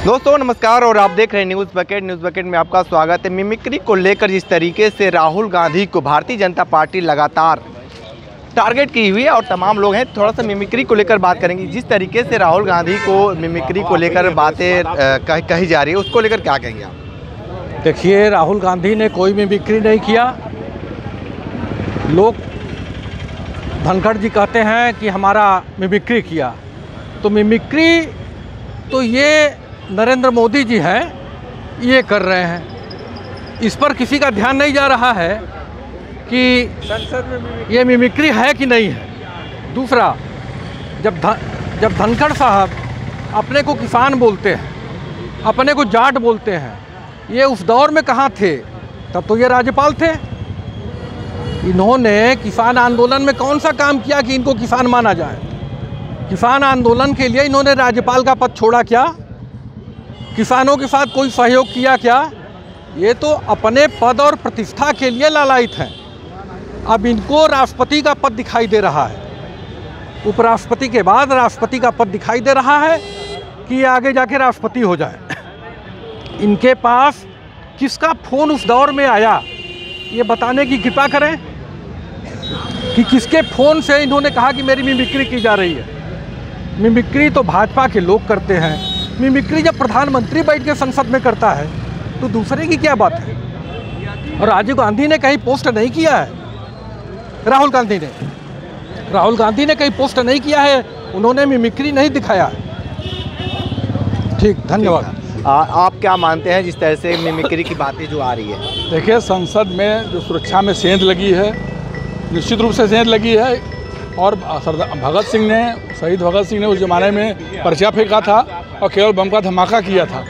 दोस्तों नमस्कार और आप देख रहे हैं न्यूज़ बकेट में आपका स्वागत है। मिमिक्री को लेकर जिस तरीके से राहुल गांधी को भारतीय जनता पार्टी लगातार टारगेट की हुई है और तमाम लोग हैं, थोड़ा सा मिमिक्री को लेकर बात करेंगे। जिस तरीके से राहुल गांधी को मिमिक्री को लेकर बातें कही जा रही है, उसको लेकर क्या कहेंगे आप? देखिए, राहुल गांधी ने कोई मिमिक्री नहीं किया। लोग धनखड़ जी कहते हैं कि हमारा मिमिक्री किया, तो मिमिक्री तो ये नरेंद्र मोदी जी हैं, ये कर रहे हैं। इस पर किसी का ध्यान नहीं जा रहा है कि संसद में ये मिमिक्री है कि नहीं है। दूसरा, जब धनखड़ साहब अपने को किसान बोलते हैं, अपने को जाट बोलते हैं, ये उस दौर में कहाँ थे? तब तो ये राज्यपाल थे। इन्होंने किसान आंदोलन में कौन सा काम किया कि इनको किसान माना जाए? किसान आंदोलन के लिए इन्होंने राज्यपाल का पद छोड़ा क्या? किसानों के साथ कोई सहयोग किया क्या? ये तो अपने पद और प्रतिष्ठा के लिए लालायित हैं। अब इनको राष्ट्रपति का पद दिखाई दे रहा है, उपराष्ट्रपति के बाद राष्ट्रपति का पद दिखाई दे रहा है कि ये आगे जाके राष्ट्रपति हो जाए। इनके पास किसका फ़ोन उस दौर में आया, ये बताने की कृपा करें कि किसके फ़ोन से इन्होंने कहा कि मेरी मिमिक्री की जा रही है। मिमिक्री तो भाजपा के लोग करते हैं। मिमिक्री जब प्रधानमंत्री बैठ के संसद में करता है तो दूसरे की क्या बात है? और राजीव गांधी ने कहीं पोस्ट नहीं किया है। राहुल गांधी ने कहीं पोस्ट नहीं किया है, उन्होंने मिमिक्री नहीं दिखाया है। ठीक, धन्यवाद। आप क्या मानते हैं जिस तरह से मिमिक्री की बातें जो आ रही है? देखिए, संसद में जो सुरक्षा में सेंध लगी है, निश्चित रूप से सेंध लगी है। और शहीद भगत सिंह ने उस ज़माने में पर्चा फेंका था और केवल बम का धमाका किया था।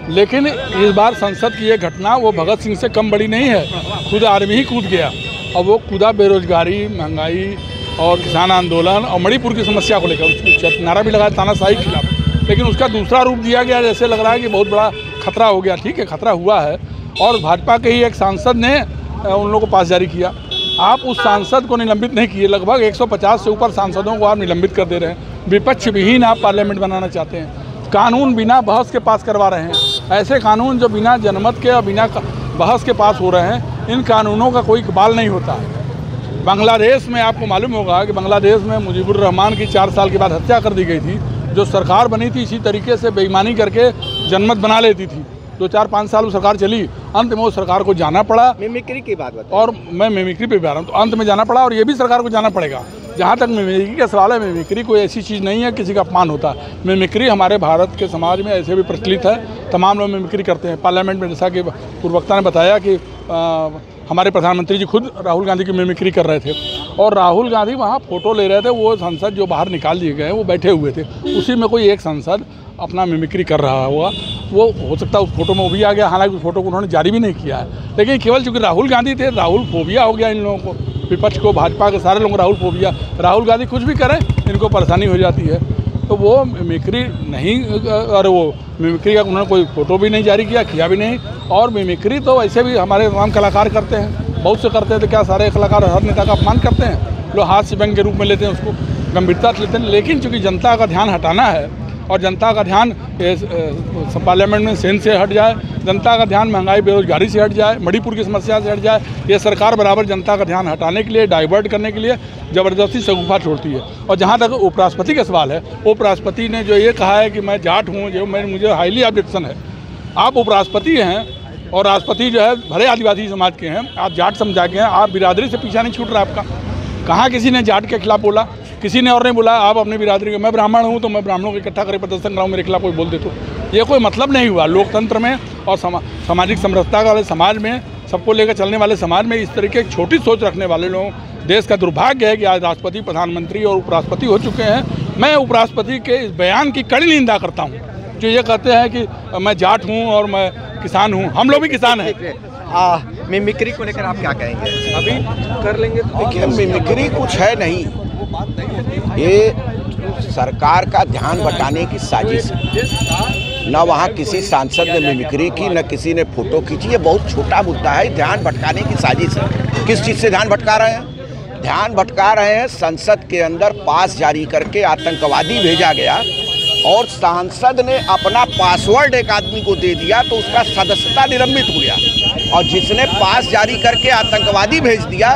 लेकिन इस बार संसद की ये घटना वो भगत सिंह से कम बड़ी नहीं है। खुद आर्मी ही कूद गया और वो कूदा बेरोजगारी, महंगाई और किसान आंदोलन और मणिपुर की समस्या को लेकर। उसकी नारा भी लगाया तानाशाही के खिलाफ, लेकिन उसका दूसरा रूप दिया गया, जैसे लग रहा है कि बहुत बड़ा खतरा हो गया। ठीक है, खतरा हुआ है और भाजपा के ही एक सांसद ने उन लोगों को पास जारी किया। आप उस सांसद को निलंबित नहीं किए, लगभग 150 से ऊपर सांसदों को आप निलंबित कर दे रहे हैं। विपक्ष विहीन आप पार्लियामेंट बनाना चाहते हैं। कानून बिना बहस के पास करवा रहे हैं। ऐसे कानून जो बिना जनमत के और बिना बहस के पास हो रहे हैं, इन कानूनों का कोई इकबाल नहीं होता है। बांग्लादेश में आपको मालूम होगा कि बांग्लादेश में मुजीबुर रहमान की 4 साल के बाद हत्या कर दी गई थी। जो सरकार बनी थी इसी तरीके से बेईमानी करके जनमत बना लेती थी। 2-4-5 साल वो सरकार चली, अंत में वो सरकार को जाना पड़ा। मिमिक्री की बात बताइए। और मैं मिमिक्री पे भी आ रहा हूँ, तो अंत में जाना पड़ा और ये भी सरकार को जाना पड़ेगा। जहाँ तक मिमिक्री का सवाल है, मिमिक्री कोई ऐसी चीज़ नहीं है किसी का अपमान होता। मिमिक्री हमारे भारत के समाज में ऐसे भी प्रचलित है, तमाम लोग मिमिक्री करते हैं। पार्लियामेंट में जैसा कि पूर्ववक्ता ने बताया कि हमारे प्रधानमंत्री जी खुद राहुल गांधी की मिमिक्री कर रहे थे और राहुल गांधी वहाँ फ़ोटो ले रहे थे। वो सांसद जो बाहर निकाल दिए गए वो बैठे हुए थे, उसी में कोई एक सांसद अपना मिमिक्री कर रहा हुआ, वो हो सकता है उस फोटो में वो भी आ गया। हालांकि उस फोटो को उन्होंने जारी भी नहीं किया है, लेकिन केवल चूँकि राहुल गांधी थे, राहुल फोबिया हो गया इन लोगों को, विपक्ष को, भाजपा के सारे लोगों को राहुल फोबिया। राहुल गांधी कुछ भी करें इनको परेशानी हो जाती है। तो वो मिमिक्री नहीं, और वो मिमिक्री का उन्होंने कोई फ़ोटो भी नहीं जारी किया भी नहीं। और मिमिक्री तो वैसे भी हमारे तमाम कलाकार करते हैं, बहुत से करते हैं। तो क्या सारे कलाकार हर नेता का अपमान करते हैं? लोग हास्य व्यंग के रूप में लेते हैं, उसको गंभीरता से लेते हैं। लेकिन चूँकि जनता का ध्यान हटाना है और जनता का ध्यान पार्लियामेंट में सेंध से हट जाए, जनता का ध्यान महंगाई बेरोजगारी से हट जाए, मणिपुर की समस्या से हट जाए, ये सरकार बराबर जनता का ध्यान हटाने के लिए, डाइवर्ट करने के लिए ज़बरदस्ती शगुफा छोड़ती है। और जहाँ तक उपराष्ट्रपति का सवाल है, उपराष्ट्रपति ने जो ये कहा है कि मैं जाट हूँ, जो मुझे हाईली ऑब्जेक्शन है। आप उपराष्ट्रपति हैं और राष्ट्रपति जो है भले आदिवासी समाज के हैं, आप जाट समझा के हैं, आप बिरादरी से पीछा नहीं छूट रहा आपका। कहाँ किसी ने जाट के खिलाफ बोला? किसी ने और नहीं बोला। आप अपनी बिरादरी के, मैं ब्राह्मण हूँ तो मैं ब्राह्मणों को इकट्ठा करके प्रदर्शन कराऊँ, मेरे खिलाफ कोई बोल दे तो ये कोई मतलब नहीं हुआ। लोकतंत्र में और सामाजिक समरसता वाले समाज में, सबको लेकर चलने वाले समाज में इस तरीके की छोटी सोच रखने वाले लोग, देश का दुर्भाग्य है कि आज राष्ट्रपति, प्रधानमंत्री और उपराष्ट्रपति हो चुके हैं। मैं उपराष्ट्रपति के इस बयान की कड़ी निंदा करता हूँ, जो ये कहते हैं कि मैं जाट हूँ और मैं किसान हूँ। हम लोग भी किसान हैं। मिमिक्री को लेकर आप क्या कहेंगे? अभी कर लेंगे। देखिए, मिमिक्री कुछ है नहीं, ये सरकार का ध्यान बटाने की साजिश है। न वहाँ किसी सांसद ने मिमिक्री की, न किसी ने फोटो खींची। ये बहुत छोटा मुद्दा है, ध्यान भटकाने की साजिश है। किस चीज़ से ध्यान भटका रहे हैं? ध्यान भटका रहे हैं, संसद के अंदर पास जारी करके आतंकवादी भेजा गया और सांसद ने अपना पासवर्ड एक आदमी को दे दिया तो उसका सदस्यता निलंबित हो गया, और जिसने पास जारी करके आतंकवादी भेज दिया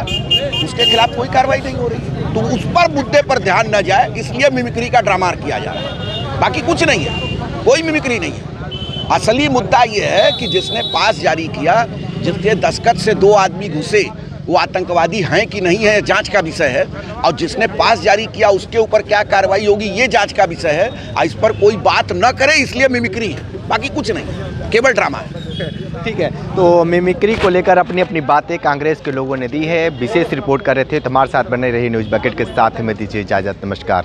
उसके खिलाफ कोई कार्रवाई नहीं हो रही। तो उस पर मुद्दे पर ध्यान न जाए, इसलिए मिमिक्री का ड्रामा किया जा रहा है, बाकी कुछ नहीं है, कोई मिमिक्री नहीं है। असली मुद्दा ये है कि जिसने पास जारी किया, जिसके दस्तखत से 2 आदमी घुसे, वो आतंकवादी हैं कि नहीं है जांच का विषय है, और जिसने पास जारी किया उसके ऊपर क्या कार्रवाई होगी ये जांच का विषय है। इस पर कोई बात न करे इसलिए मिमिक्री है, बाकी कुछ नहीं, केवल ड्रामा है। ठीक है, तो मिमिक्री को लेकर अपनी अपनी बातें कांग्रेस के लोगों ने दी है। विशेष रिपोर्ट कर रहे थे, हमारे साथ बने रही न्यूज़ बकेट के साथ हमें दीजिए इजाजत, नमस्कार।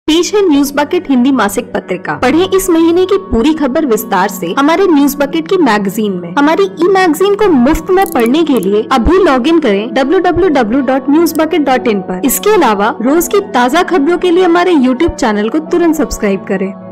पेश है न्यूज़ बकेट हिंदी मासिक पत्रिका। पढ़ें इस महीने की पूरी खबर विस्तार से हमारे न्यूज़ बकेट की मैगजीन में। हमारी ई मैगजीन को मुफ्त में पढ़ने के लिए अभी लॉगिन करें www.newsbucket.in पर। इसके अलावा रोज की ताज़ा खबरों के लिए हमारे YouTube चैनल को तुरंत सब्सक्राइब करें।